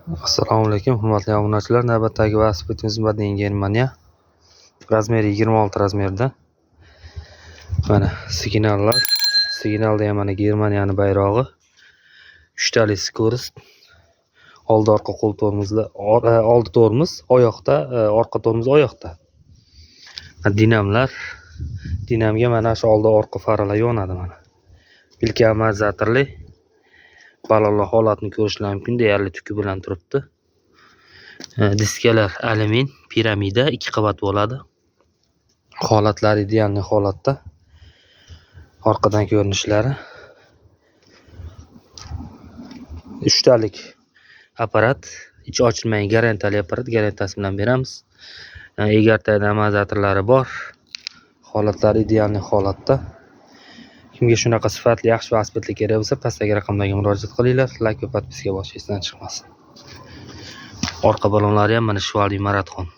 Assalomu alaykum, hurmatli obunachilar. Navbatdagi velosipedimiz Badin Germaniya. Razmeri 26 razmerda. Mana signallar. Signalda ham mana Germaniyani bayrog'i. 3 tali skorost. Oldi orqa qo'l tormozlar, oldi tormoz oyoqda, orqa tormoz oyoqda. Dinamlar. Dinamga mana shu oldi orqa faralar yonadi mana. Ilk amortizatorli. Balonlar holatini ko'rishlar mumkin, deyarli tuki bilan turibdi. Diskalar alyumin, piramida 2 qavat bo'ladi. Holatlari ideal holatda. Orqadan ko'rinishlari. 3 talik apparat, ichi ochilmagan garantiyali apparat, garantiyasi bilan beramiz. Egartayda amortizatorlari bor. Holatlari ideal holatda. Kimga shunaqa sifatli yaxshi velosipedlar kerak bo'lsa, pastdagi raqamlarga murojaat qilinglar. Like va podpiska bosishdan chiqmasin. Orqa balonlari ham mana Shvali Marathon.